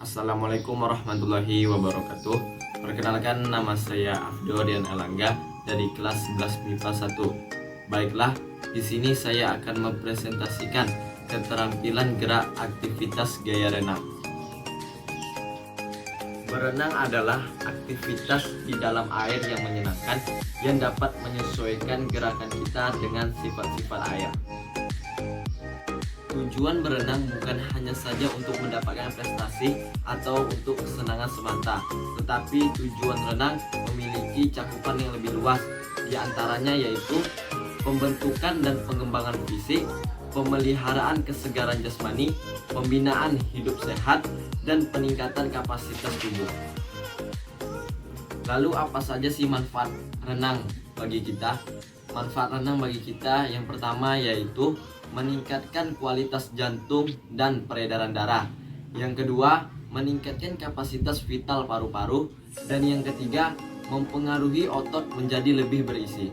Assalamualaikum warahmatullahi wabarakatuh. Perkenalkan, nama saya Afdodian Elangga dari kelas 11 MIPA 1. Baiklah, di sini saya akan mempresentasikan keterampilan gerak aktivitas gaya renang. Berenang adalah aktivitas di dalam air yang menyenangkan yang dapat menyesuaikan gerakan kita dengan sifat-sifat air. Tujuan berenang bukan hanya saja untuk mendapatkan prestasi atau untuk kesenangan semata, tetapi tujuan renang memiliki cakupan yang lebih luas, di antaranya yaitu pembentukan dan pengembangan fisik, pemeliharaan kesegaran jasmani, pembinaan hidup sehat, dan peningkatan kapasitas tubuh. Lalu apa saja sih manfaat renang bagi kita? Manfaat renang bagi kita yang pertama yaitu meningkatkan kualitas jantung dan peredaran darah. Yang kedua, meningkatkan kapasitas vital paru-paru. Dan yang ketiga, mempengaruhi otot menjadi lebih berisi.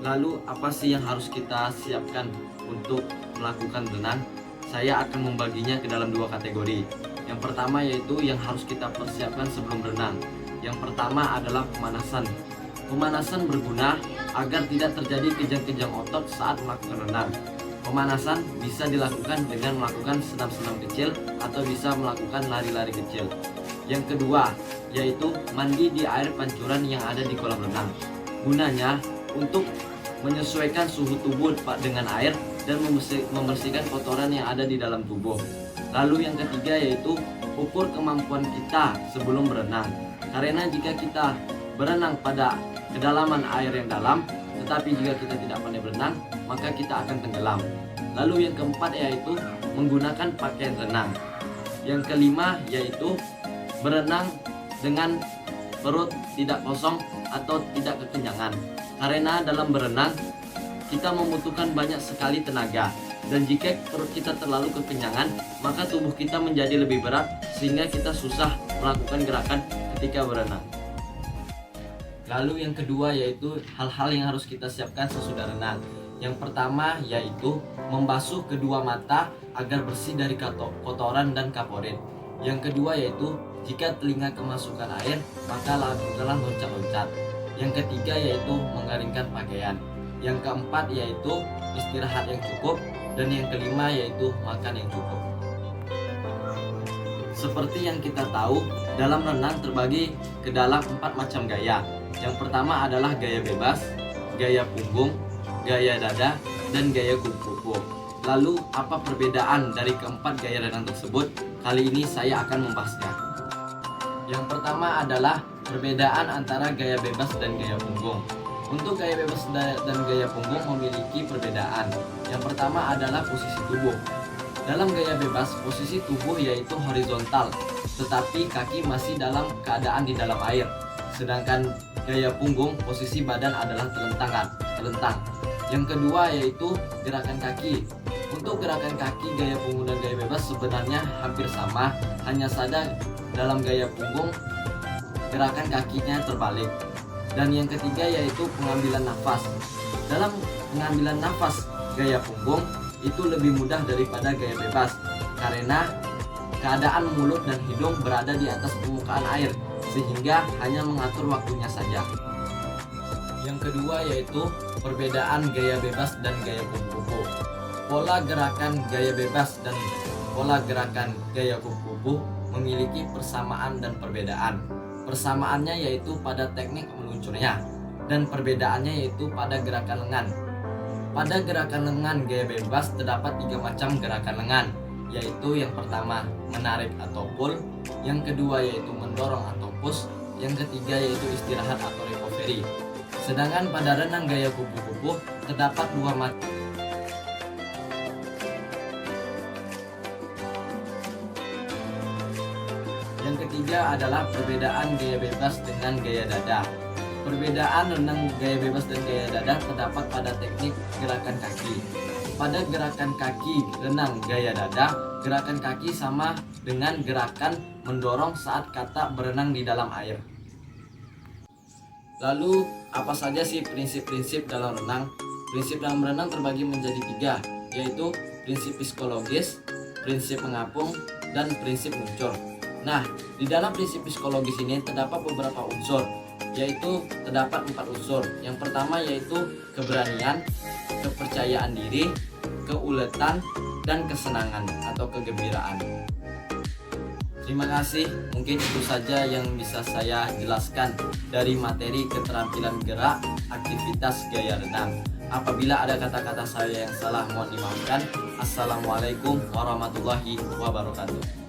Lalu apa sih yang harus kita siapkan untuk melakukan renang? Saya akan membaginya ke dalam dua kategori. Yang pertama yaitu yang harus kita persiapkan sebelum renang. Yang pertama adalah pemanasan. Pemanasan berguna agar tidak terjadi kejang-kejang otot saat melakukan renang. Pemanasan bisa dilakukan dengan melakukan senam-senam kecil atau bisa melakukan lari-lari kecil. Yang kedua, yaitu mandi di air pancuran yang ada di kolam renang. Gunanya untuk menyesuaikan suhu tubuh dengan air dan membersihkan kotoran yang ada di dalam tubuh. Lalu yang ketiga yaitu ukur kemampuan kita sebelum berenang. Karena jika kita berenang pada kedalaman air yang dalam, tetapi jika kita tidak pandai berenang, maka kita akan tenggelam. Lalu yang keempat yaitu menggunakan pakaian renang. Yang kelima yaitu berenang dengan perut tidak kosong atau tidak kekenyangan. Karena dalam berenang kita membutuhkan banyak sekali tenaga, dan jika perut kita terlalu kekenyangan, maka tubuh kita menjadi lebih berat sehingga kita susah melakukan gerakan ketika berenang. Lalu yang kedua yaitu hal-hal yang harus kita siapkan sesudah renang. Yang pertama yaitu membasuh kedua mata agar bersih dari kotoran dan kaporit. Yang kedua yaitu jika telinga kemasukan air, maka lakukanlah loncat-loncat. Yang ketiga yaitu mengeringkan pakaian. Yang keempat yaitu istirahat yang cukup. Dan yang kelima yaitu makan yang cukup. Seperti yang kita tahu, dalam renang terbagi ke dalam 4 macam gaya. Yang pertama adalah gaya bebas, gaya punggung, gaya dada, dan gaya kupu-kupu. Lalu apa perbedaan dari keempat gaya renang tersebut? Kali ini saya akan membahasnya. Yang pertama adalah perbedaan antara gaya bebas dan gaya punggung. Untuk gaya bebas dan gaya punggung memiliki perbedaan. Yang pertama adalah posisi tubuh. Dalam gaya bebas, posisi tubuh yaitu horizontal, tetapi kaki masih dalam keadaan di dalam air. Sedangkan gaya punggung, posisi badan adalah telentang. Yang kedua yaitu gerakan kaki. Untuk gerakan kaki, gaya punggung dan gaya bebas sebenarnya hampir sama, hanya saja dalam gaya punggung gerakan kakinya terbalik. Dan yang ketiga yaitu pengambilan nafas. Dalam pengambilan nafas gaya punggung itu lebih mudah daripada gaya bebas, karena keadaan mulut dan hidung berada di atas permukaan air, sehingga hanya mengatur waktunya saja. Yang kedua yaitu perbedaan gaya bebas dan gaya kupu-kupu. Pola gerakan gaya bebas dan pola gerakan gaya kupu-kupu memiliki persamaan dan perbedaan. Persamaannya yaitu pada teknik meluncurnya, dan perbedaannya yaitu pada gerakan lengan. Pada gerakan lengan gaya bebas terdapat 3 macam gerakan lengan, yaitu yang pertama menarik atau pull, yang kedua yaitu mendorong atau push, yang ketiga yaitu istirahat atau recovery. Sedangkan pada renang gaya kupu-kupu terdapat 2 macam. Yang ketiga adalah perbedaan gaya bebas dengan gaya dada. Perbedaan renang gaya bebas dan gaya dada terdapat pada teknik gerakan kaki. Pada gerakan kaki renang gaya dada, gerakan kaki sama dengan gerakan mendorong saat kata berenang di dalam air. Lalu apa saja sih prinsip-prinsip dalam renang? Prinsip dalam renang terbagi menjadi 3, yaitu prinsip psikologis, prinsip mengapung, dan prinsip muncul. Nah, di dalam prinsip psikologis ini terdapat beberapa unsur, yaitu terdapat 4 unsur. Yang pertama yaitu keberanian, kepercayaan diri, keuletan, dan kesenangan atau kegembiraan. Terima kasih, mungkin itu saja yang bisa saya jelaskan dari materi keterampilan gerak aktivitas gaya renang. Apabila ada kata-kata saya yang salah, mohon dimaafkan. Assalamualaikum warahmatullahi wabarakatuh.